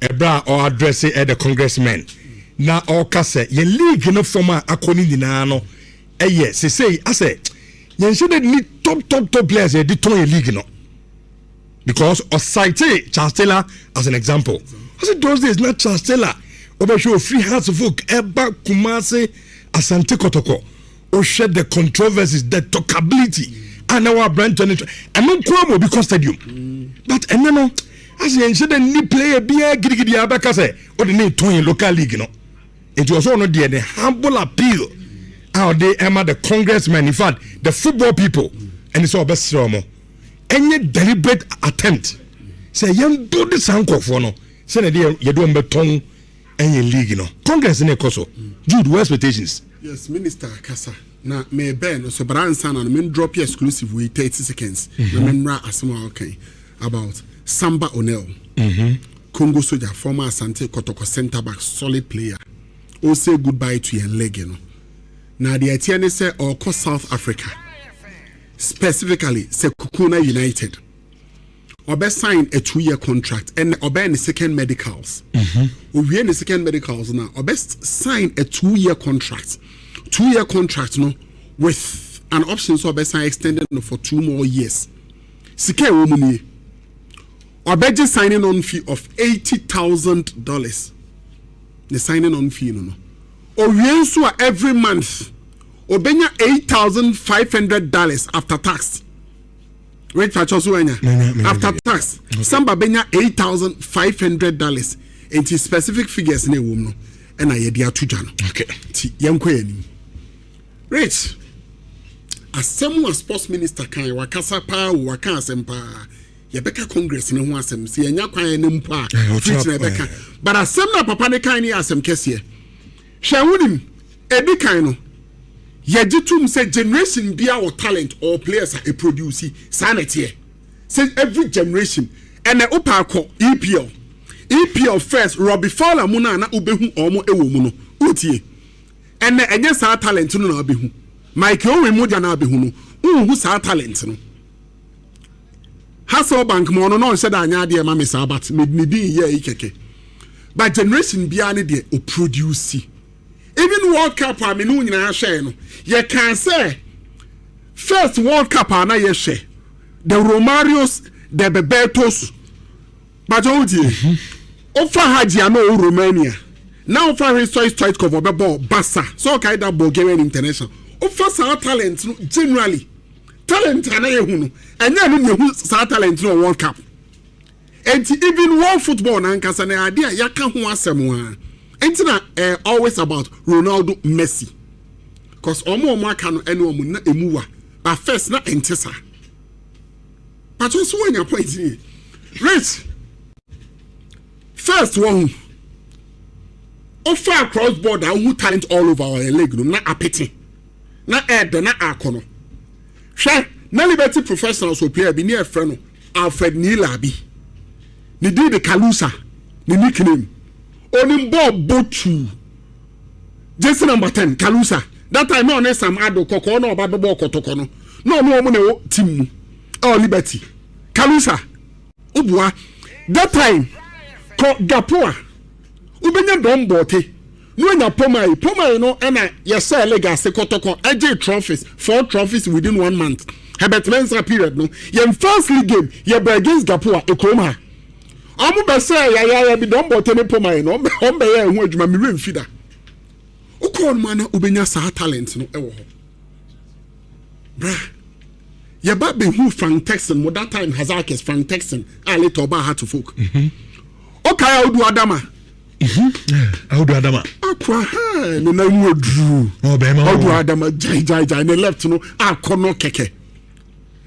ebra or address the congressmen na or kase ye league no former akoni nyina no say I say you should need top players the ton league no because or cite Charles Taylor as an example. I said those days not Charles Taylor over show free hands of folk eba Kumase Asante Kotoko or shed the controversies the talkability and our brand and not Kwamo because stadium but and no as you should need player be a giddy abakase or the need ton local league no it was one of the humble appeal out there Emma the congressmen in fact the football people and it's all best romo any deliberate attempt say young do this uncle for no say you don't beton any league no congress in a coso Jude what expectations. Yes, Minister Kasa na me ben so bransan and me drop you exclusive with 30 seconds na me nra asema okay about Samba Onel Congo soldier former Asante Kotoko center back solid player o say goodbye to your leg you know. Now the idea say or call South Africa specifically say Kukuna United or sign a 2-year contract and or in the second medicals we in the second medicals now or best sign a 2-year contract no with an option so best sign extended for 2 more years sike womuni or budget signing on fee of $80,000 the signing on fee no or we so every month or benya $8,500 after tax. Wait for after tax. Samba benya $8,500 into specific figures in a woman and I idea to Jan. Okay. Young Queen. Rich. As someone sports minister can wakasa pa waka sempa. Yebeka Congress in one sem see nya kwan nim pa. But as some na papa ne kan ni asem kese. Shawunim edi kan no. Yajitum say generation be our talent or players are a produce sanity. Say every generation and the upako EPL first Robbie Fowler muna na ubehu omo ewo mu no utie and the enye sa talent no na abehu Mike Owen moja na abehu no unhu sa talent no Hasselbank mo no said anya de ma me sa but me din ye ikeke but generation bia ne de o produce. Even World Cup I mean nyina share no you can say first World Cup na ye share the Romarios the Bebetos but odi ofa haji no Romania now for his choice cover be ball Barca so kai that Bulgarian international ofa sa talent no generally talent na ye hu no enya no ye hu sa talent no World Cup and even world football na nkasa na ade a yaka ho asem a always about Ronaldo Messi because omo aka no ene omo na emuwa but first na entesa but so when your point here Rich first one offer cross border who talent all over our league no na apeti na na akono hwe na Liberty professionals will play bi near friend Alfred Nhyira bi ni di the Kalusa ni nickname Onimbo Botu Jesse number 10 Kalusa that time no na Sam Ado Koko no ba bebo kotoko no omo na team oh Liberty Kalusa ubua that time ko Gapoa ubenya dombote no nya pomai no na yesa legacy kotoko eje trophies 4 trophies within 1 month Herbert Mensah period no yem first league game ye against Gapoa ekroma amu be say ya bi don bote ne pomai no on be ya hu adwuma me remfida ukon man ubenya sa talent no ewo ho bra ya ba be hu Frank Texan mo that time Hazakis Frank Texan a later ba ha to folk okay Audu Adama Audu Adama akwa ha no na mu odru o be ma Audu Adama jai ne left no akono keke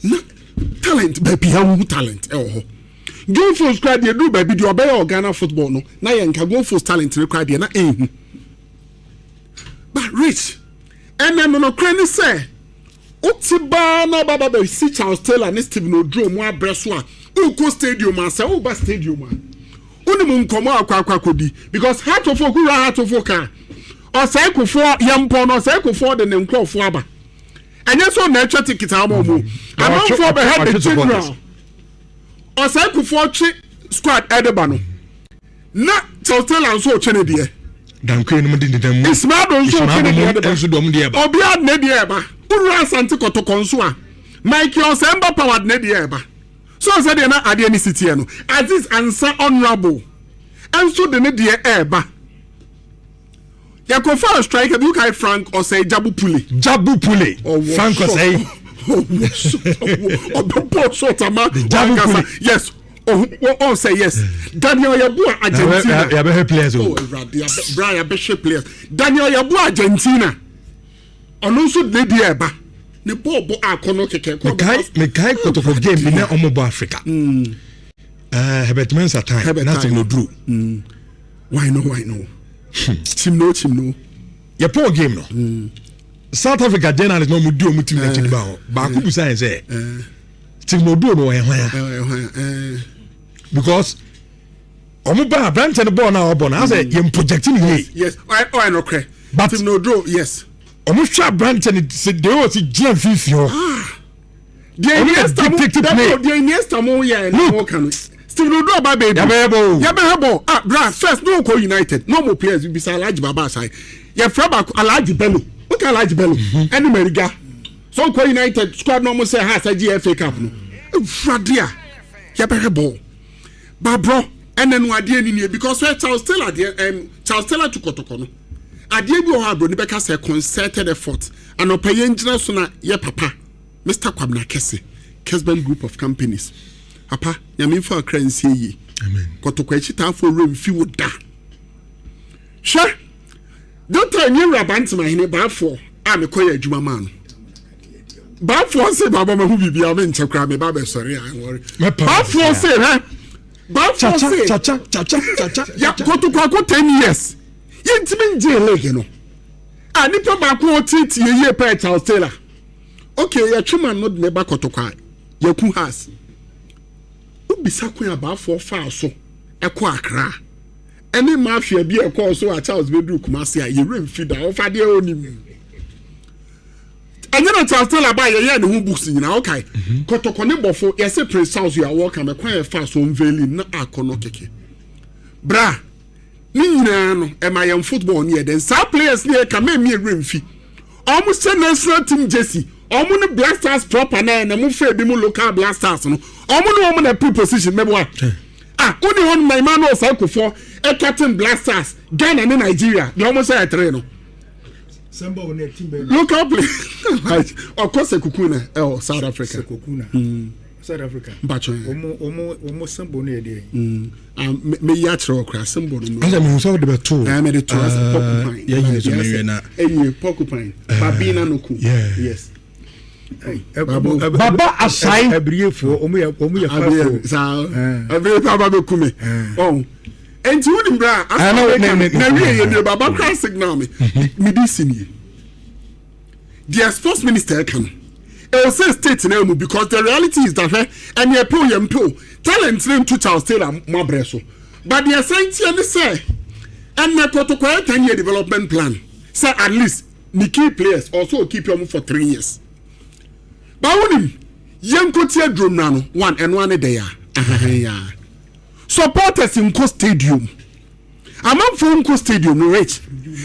na talent be bi ha hu talent ewo ho Go for squad you do baby do obey Ghana football no na ye nka go for talent required na ehu but Rich and no cranny say utiba na baba be see Charles Taylor and Stephen Odro mu abreso a uko stadium asa u ba stadium a unimu nkomo akwa kodi because heart of ka o say kofo yampo no say kofo de ne nkrofo aba enye so na etwa ticket amo mu amanfo be had the general Osaikufochi squad edeba no na Tautela so Chenedy. Dankwe no mudi dem. Ismado so Chenedy. Enso dom de eba. Obi ad ne de eba. Uru asante kotokon so a. Michael Semba powered ne de eba. So say de na ade ni city no. As this answer honorable. Enso de ne de eba. Ya ko for strike you kai Frank or say Jabu Pule. Frank or say yes. Oh, say yes. Daniel Yabua Argentina. Yabe players. Oh, Brian Bishop players. Daniel Yabua Argentina. Also de dieba. Ne bobo akono keke. Mekai koto for game bi na omobo Africa. Hebet mensa time. Nothing no drew. Why no? Team no. Ya poor game no. South Africa journalist no mudi omu team na chidi ba ho. Ba ku busa say. Team no do no ehwan. Because omuba branch and ball na obon. I say you projecting here. Yes. I no cre. But team no draw. Yes. Omusha branch and say they was GM fifio. The next time no can. Still no do about baby. Yabebo. Bra first no go United. No more players will be Alhaji Baba side. Ya fraba Alhaji Bello. What Alhaji Bello? Any Meriga. So go United squad no more say has a GFA Cup no. Fradia. Yabebo. Ba bro, and then what dey ni because Charles Taylor to Kotoko no. Adie bi o ha bro ni beka say concerted effort. And opay engineer so na ye papa. Mr. Kwabna Kese. Kesben Group of Companies. Papa, nyame fa kransie yi. Amen. Kotoko echi ta for rem fi wo da. Sure. Doctor Nhyira Bantima hene Baffour a me koye adwuma ma no. Baffour say baba ma hu bibia me nchekra me baba sori an worry. Baffour say Baffour say cha. Ya kotoko akọ 10 years. Yentime nje lege no. A nipa ba ko titi ye pe Charles Taylor. Okay, ya chuma no de ba kotoko ya ku has. Ubisa kun Baffour fa so ekọ Accra. Any mafia be a call so a Charles Bedrook Kumasi, you rim feed off a dear only. And then Charles Taylor by a year who books in okay. Kotokone Baffour, yes, a Prince House, you are welcome, a quiet fast on veiling, not a konokeke. Bra, Nino, and my young football near then, some players near can make me a rim fee. Almost a national team Jesse, almost blasters proper nine, and move fair local blasters, almost woman a preposition, maybe what. Only one my man was cycle for a Captain Blasters, Ghana and Nigeria. You almost say a trainer. Look up, of course, a Kukuna or South Africa. South Africa. But almost some near day. Me yatro crass somebody. I mean, so the two. I made it to us porcupine. Yeah, porcupine. Babina Nuku. Yes. Baba aside every for omuya every baba kume oh and you wouldn't bra I know baba crass signal me this the sports minister can it will say state name because the reality is that and you pay talent name to Charles Taylor mabreso but the science and say and na protocol 10-year development plan say at least the key players also keep them for 3 years. Bawunim yenkotie drum na no one day ya supporters in Co Stadium amam from Co Stadium no rich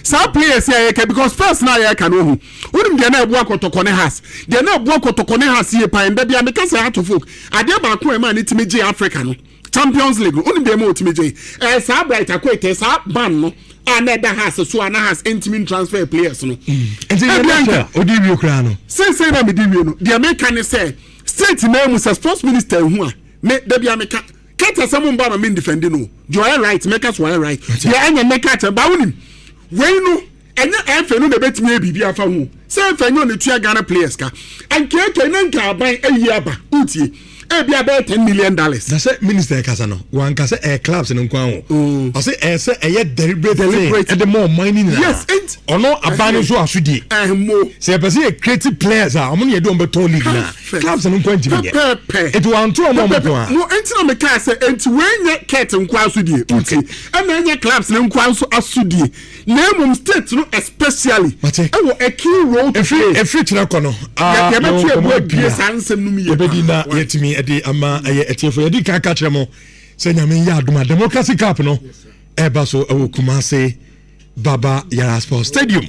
some players here because first now ya can ohu unim de na ebu akotokone has de na ebu akotokone has ye pa nda bia make say ato folk ade ba ko e ma ni timeje Africa no Champions League unim de ma timeje sa bright akwete sa ban no another has so ana has intimate transfer players no Odi Ukra no say na me di no the American say state name is sports minister hu a me da bia me ka kata some mba me defend no joy right make us why right ya anya make ka ba wonim we no enya efe no na betimi ebibi afa hu say efe nyo ne tua Ghana players ka ankeke na nka ban ayi aba utie be about $10 million. That's it, Minister Casano. One can say air clubs in Nkwao. I say say a deliberate and the more mining. Yes, it or no abandon so as you more. Say a creative players are only doing but league now. Clubs and Nkwao. It was two moment. No, enter me car say and when you cat and Kwasudi. And then your clubs and Nkwao Asudi. Name state no especially. A key role to play. A future kono. Yet me. Edi ama eye etie for edi ka ka kire mo se nyame ya adoma democracy cup no ɛba so ɛwɔ Kumase Baba Yara Sports Stadium.